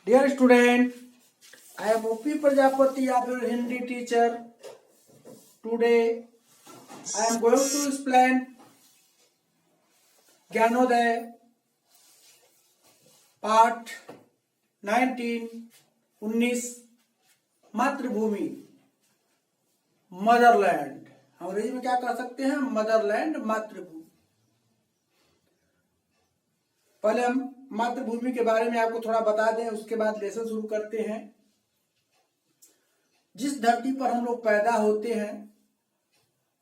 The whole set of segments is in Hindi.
Dear student, I am OP Prajapati, your Hindi teacher. Today, I am going to explain Gyanodaya Part 19 मातृभूमि मदरलैंड। अंग्रेजी में क्या कह सकते हैं? मदरलैंड, मातृभूमि। पहले हम मातृभूमि के बारे में आपको थोड़ा बता दें, उसके बाद लेसन शुरू करते हैं। जिस धरती पर हम लोग पैदा होते हैं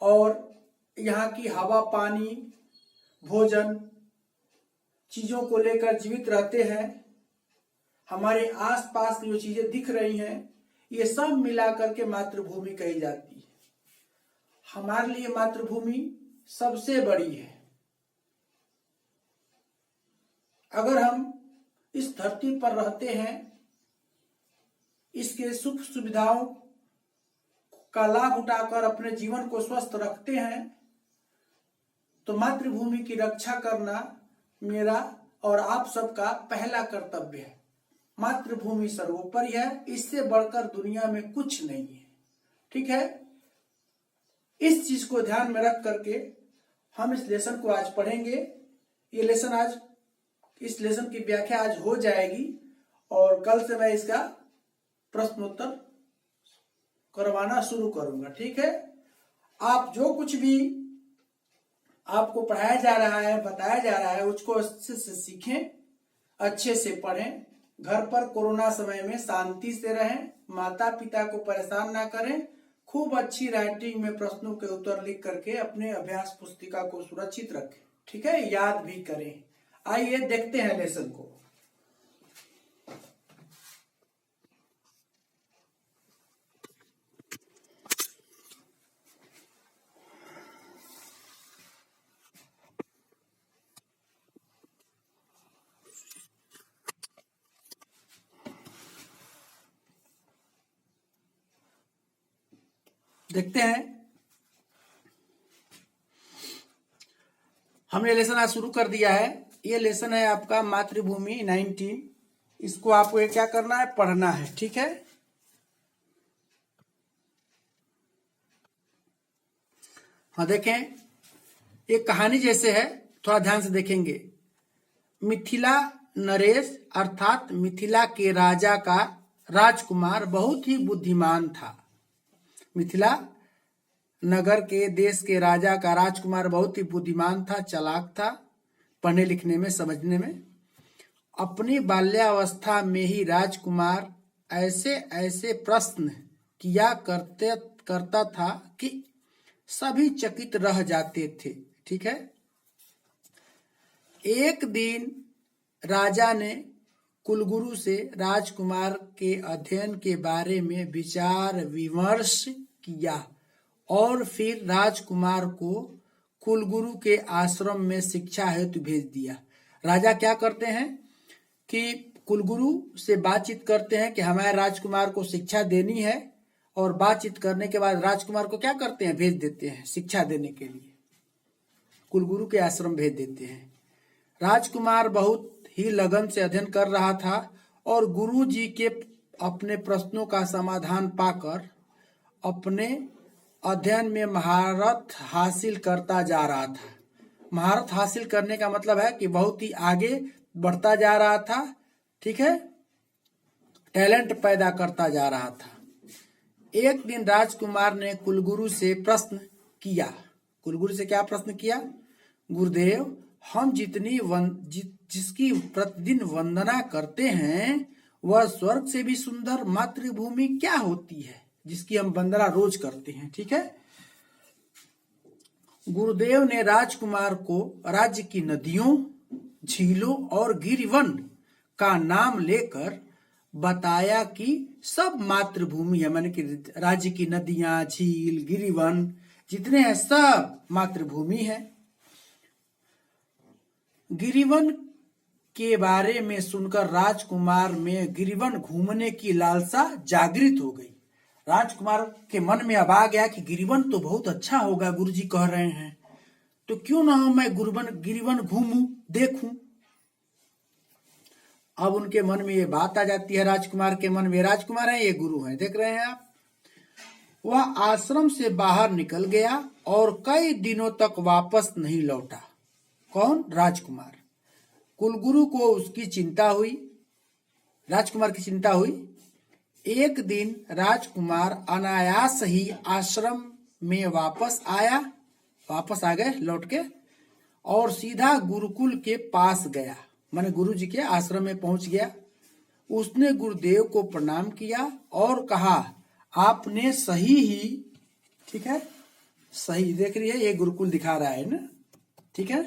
और यहाँ की हवा, पानी, भोजन चीजों को लेकर जीवित रहते हैं, हमारे आसपास की जो चीजें दिख रही हैं, ये सब मिलाकर के मातृभूमि कही जाती है। हमारे लिए मातृभूमि सबसे बड़ी है। अगर हम इस धरती पर रहते हैं, इसके सुख सुविधाओं का लाभ उठाकर अपने जीवन को स्वस्थ रखते हैं, तो मातृभूमि की रक्षा करना मेरा और आप सबका पहला कर्तव्य है। मातृभूमि सर्वोपरि है, इससे बढ़कर दुनिया में कुछ नहीं है। ठीक है, इस चीज को ध्यान में रख करके हम इस लेसन को आज पढ़ेंगे। ये लेसन आज, इस लेसन की व्याख्या आज हो जाएगी और कल से मैं इसका प्रश्नोत्तर करवाना शुरू करूंगा। ठीक है, आप जो कुछ भी आपको पढ़ाया जा रहा है, बताया जा रहा है, उसको अच्छे से सीखें, अच्छे से पढ़ें। घर पर कोरोना समय में शांति से रहें, माता पिता को परेशान ना करें। खूब अच्छी राइटिंग में प्रश्नों के उत्तर लिख करके अपने अभ्यास पुस्तिका को सुरक्षित रखें। ठीक है, याद भी करें। आइए देखते हैं लेसन को। देखते हैं, हमने लेसन आज शुरू कर दिया है। ये लेसन है आपका मातृभूमि 19। इसको आपको क्या करना है? पढ़ना है। ठीक है, हाँ देखें, एक कहानी जैसे है, थोड़ा ध्यान से देखेंगे। मिथिला नरेश अर्थात मिथिला के राजा का राजकुमार बहुत ही बुद्धिमान था। मिथिला नगर के देश के राजा का राजकुमार बहुत ही बुद्धिमान था, चालाक था, पढ़ने लिखने में, समझने में। अपनी बाल्यावस्था में ही राजकुमार ऐसे ऐसे प्रश्न किया करता था कि सभी चकित रह जाते थे। ठीक है, एक दिन राजा ने कुलगुरु से राजकुमार के अध्ययन के बारे में विचार विमर्श किया और फिर राजकुमार को कुलगुरु के आश्रम में शिक्षा हेतु भेज दिया। राजा क्या करते हैं कि कुलगुरु से बातचीत करते हैं कि हमारे राजकुमार को शिक्षा देनी है, और बातचीत करने के बाद राजकुमार को क्या करते हैं? भेज देते हैं शिक्षा देने के लिए, कुलगुरु के आश्रम भेज देते हैं। राजकुमार बहुत ही लगन से अध्ययन कर रहा था और गुरु जी के अपने प्रश्नों का समाधान पाकर अपने अध्ययन में महारत हासिल करता जा रहा था। महारत हासिल करने का मतलब है कि बहुत ही आगे बढ़ता जा रहा था। ठीक है, टैलेंट पैदा करता जा रहा था। एक दिन राजकुमार ने कुलगुरु से प्रश्न किया। कुलगुरु से क्या प्रश्न किया? गुरुदेव, हम जिसकी प्रतिदिन वंदना करते हैं, वह स्वर्ग से भी सुंदर मातृभूमि क्या होती है जिसकी हम वंदना रोज करते हैं? ठीक है, गुरुदेव ने राजकुमार को राज्य की नदियों, झीलों और गिरिवन का नाम लेकर बताया कि सब मातृभूमि है। माने कि राज्य की नदियां, झील, गिरिवन जितने हैं सब मातृभूमि है। गिरिवन के बारे में सुनकर राजकुमार में गिरिवन घूमने की लालसा जागृत हो गई। राजकुमार के मन में अब आ गया कि गिरिवन तो बहुत अच्छा होगा, गुरुजी कह रहे हैं, तो क्यों ना मैं गिरिवन घूमूं, देखूं। अब उनके मन में ये बात आ जाती है, राजकुमार के मन में, राजकुमार है ये गुरु हैं, देख रहे हैं आप। वह आश्रम से बाहर निकल गया और कई दिनों तक वापस नहीं लौटा। कौन? राजकुमार। कुलगुरु को उसकी चिंता हुई, राजकुमार की चिंता हुई। एक दिन राजकुमार अनायास ही आश्रम में वापस आ गए लौट के, और सीधा गुरुकुल के पास गया, माने गुरु जी के आश्रम में पहुंच गया। उसने गुरुदेव को प्रणाम किया और कहा, आपने सही ही, ठीक है, सही देख रही है, ये गुरुकुल दिखा रहा है ना, ठीक है,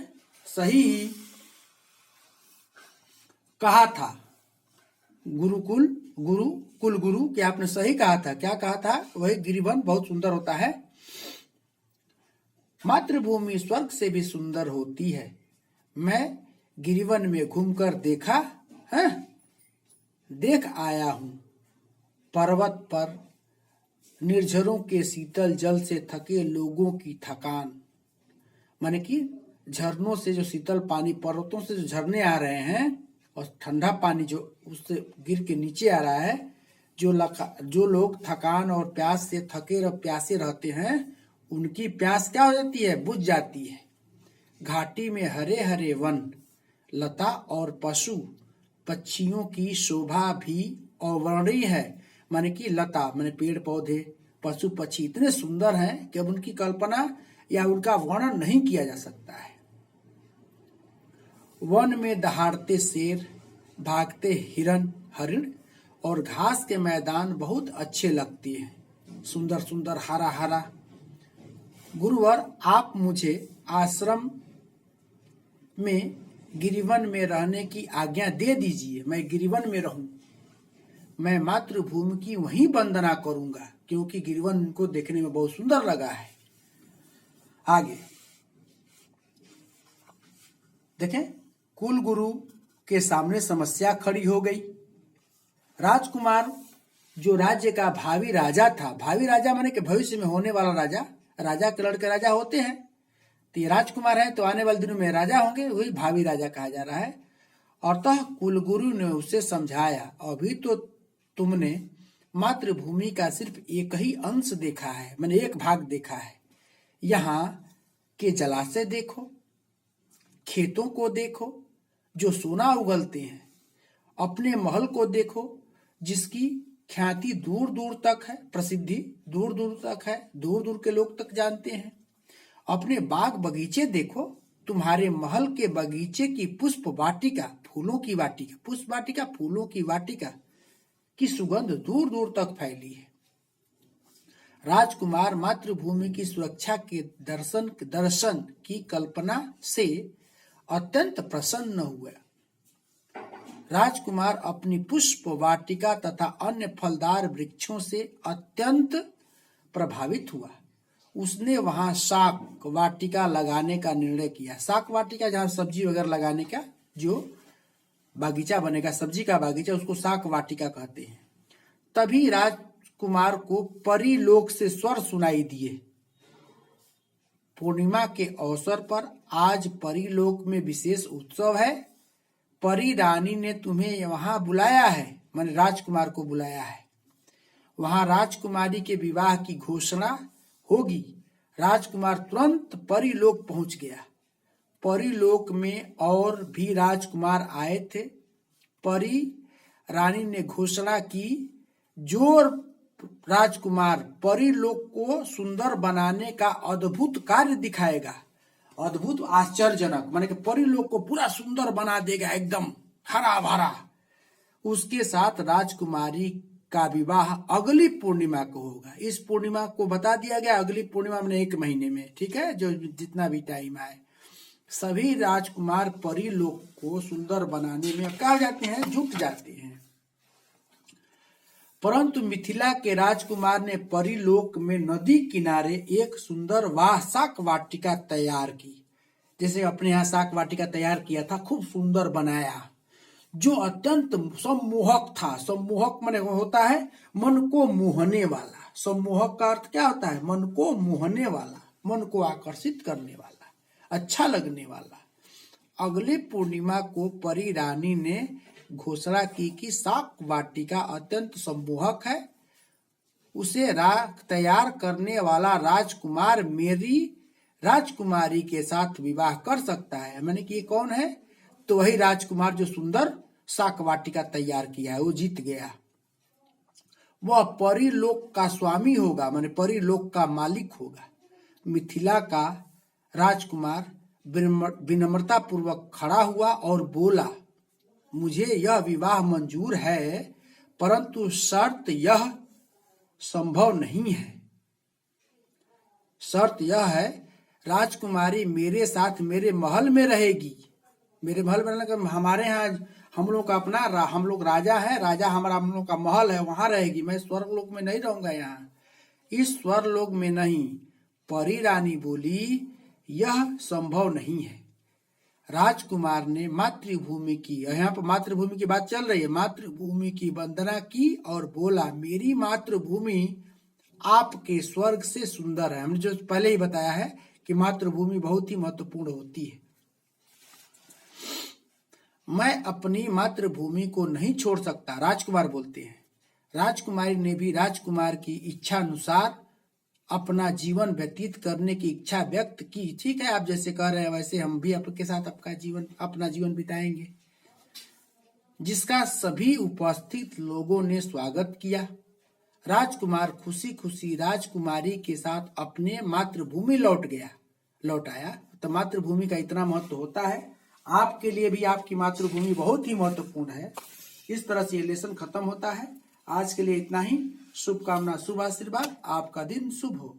सही ही कहा था। कुलगुरु कि आपने सही कहा था। क्या कहा था? वही गिरिवन बहुत सुंदर होता है। मातृभूमि स्वर्ग से भी सुंदर होती है। मैं गिरिवन में घूमकर देख आया हूं। पर्वत पर निर्झरों के शीतल जल से थके लोगों की थकान, माने कि झरनों से जो शीतल पानी, पर्वतों से जो झरने आ रहे हैं और ठंडा पानी जो उससे गिर के नीचे आ रहा है, जो लोग थकान और प्यास से थके और प्यासे रहते हैं, उनकी प्यास क्या हो जाती है? बुझ जाती है। घाटी में हरे हरे वन, लता और पशु पक्षियों की शोभा भी अवर्णनीय है। माने कि लता माने पेड़ पौधे, पशु पक्षी इतने सुंदर हैं कि अब उनकी कल्पना या उनका वर्णन नहीं किया जा सकता है। वन में दहाड़ते शेर, भागते हरिण और घास के मैदान बहुत अच्छे लगते हैं, सुंदर सुंदर हरा हरा। गुरुवर, आप मुझे आश्रम में गिरिवन में रहने की आज्ञा दे दीजिए। मैं गिरिवन में रहूं। मैं मातृभूमि की वहीं वंदना करूंगा, क्योंकि गिरिवन उनको देखने में बहुत सुंदर लगा है। आगे देखें, कुलगुरु के सामने समस्या खड़ी हो गई। राजकुमार जो राज्य का भावी राजा था, भावी राजा माने कि भविष्य में होने वाला राजा, राजा के लड़के राजा होते हैं, तो ये राजकुमार है तो आने वाले दिनों में राजा होंगे, वही भावी राजा कहा जा रहा है। और तह कुलगुरु ने उसे समझाया, अभी तो तुमने मातृभूमि का सिर्फ एक ही अंश देखा है, मैंने एक भाग देखा है। यहाँ के जलाशय देखो, खेतों को देखो जो सोना उगलते हैं, अपने महल को देखो जिसकी ख्याति दूर दूर तक है, प्रसिद्धि दूर दूर तक है, दूर दूर के लोग तक जानते हैं। अपने बाग बगीचे देखो, तुम्हारे महल के बगीचे की पुष्प वाटिका, फूलों की वाटिका, पुष्प वाटिका, फूलों की वाटिका की सुगंध दूर दूर तक फैली है। राजकुमार मातृभूमि की सुरक्षा के दर्शन की कल्पना से अत्यंत प्रसन्न हुआ। राजकुमार अपनी पुष्प वाटिका तथा अन्य फलदार वृक्षों से अत्यंत प्रभावित हुआ। उसने वहां शाक वाटिका लगाने का निर्णय किया। शाक वाटिका जहां सब्जी वगैरह लगाने का जो बागीचा बनेगा, सब्जी का बागीचा, उसको शाक वाटिका कहते हैं। तभी राजकुमार को परीलोक से स्वर सुनाई दिए। पूर्णिमा के अवसर पर आज परीलोक में विशेष उत्सव है। परी रानी ने तुम्हें वहां बुलाया है, माने राजकुमार को बुलाया है। वहां राजकुमारी के विवाह की घोषणा होगी। राजकुमार तुरंत परीलोक पहुंच गया। परीलोक में और भी राजकुमार आए थे। परी रानी ने घोषणा की, जो राजकुमार परीलोक को सुंदर बनाने का अद्भुत कार्य दिखाएगा, अद्भुत आश्चर्यजनक, माने कि परीलोक को पूरा सुंदर बना देगा, एकदम हरा भरा, उसके साथ राजकुमारी का विवाह अगली पूर्णिमा को होगा। इस पूर्णिमा को बता दिया गया, अगली पूर्णिमा में 1 महीने में, ठीक है, जो जितना भी टाइम आए। सभी राजकुमार परीलोक को सुंदर बनाने में क्या जाते हैं, जुट जाते हैं। परंतु मिथिला के राजकुमार ने परीलोक में नदी किनारे एक सुंदर शाक वाटिका तैयार की। जैसे अपने यहाँ शाक वाटिका तैयार किया था, खूब सुंदर बनाया, जो अत्यंत सम्मोहक था। सम्मोहक माने होता है मन को मोहने वाला। सम्मोहक का अर्थ क्या होता है? मन को मोहने वाला, मन को आकर्षित करने वाला, अच्छा लगने वाला। अगली पूर्णिमा को परी रानी ने घोषणा की कि शाक वाटिका अत्यंत सम्मोहक है, उसे तैयार करने वाला राजकुमार मेरी राजकुमारी के साथ विवाह कर सकता है। मैंने कि ये कौन है? तो वही राजकुमार जो सुंदर शाक वाटिका तैयार किया है, वो जीत गया। वह परीलोक का स्वामी होगा, माने परीलोक का मालिक होगा। मिथिला का राजकुमार विनम्रता पूर्वक खड़ा हुआ और बोला, मुझे यह विवाह मंजूर है, परंतु शर्त यह संभव नहीं है। शर्त यह है, राजकुमारी मेरे साथ मेरे महल में रहेगी। मेरे महल में मतलब हमारे यहाँ हम लोग का अपना हम लोग राजा है, राजा हमारा हम लोग का महल है, वहां रहेगी। मैं स्वर्गलोक में नहीं रहूंगा, यहाँ इस स्वर्गलोक में नहीं। परी रानी बोली, यह संभव नहीं है। राजकुमार ने मातृभूमि की, यहाँ पर मातृभूमि की बात चल रही है, मातृभूमि की वंदना की और बोला, मेरी मातृभूमि आपके स्वर्ग से सुंदर है। हमने जो पहले ही बताया है कि मातृभूमि बहुत ही महत्वपूर्ण होती है। मैं अपनी मातृभूमि को नहीं छोड़ सकता, राजकुमार बोलते हैं। राजकुमारी ने भी राजकुमार की इच्छा अनुसार अपना जीवन व्यतीत करने की इच्छा व्यक्त की। ठीक है, आप जैसे कह रहे हैं वैसे हम भी आपके साथ अपना जीवन बिताएंगे। जिसका सभी उपस्थित लोगों ने स्वागत किया। राजकुमार खुशी खुशी राजकुमारी के साथ अपने मातृभूमि लौट आया। तो मातृभूमि का इतना महत्व होता है, आपके लिए भी आपकी मातृभूमि बहुत ही महत्वपूर्ण है। इस तरह से ये लेसन खत्म होता है। आज के लिए इतना ही। शुभकामना, शुभ आशीर्वाद, आपका दिन शुभ हो।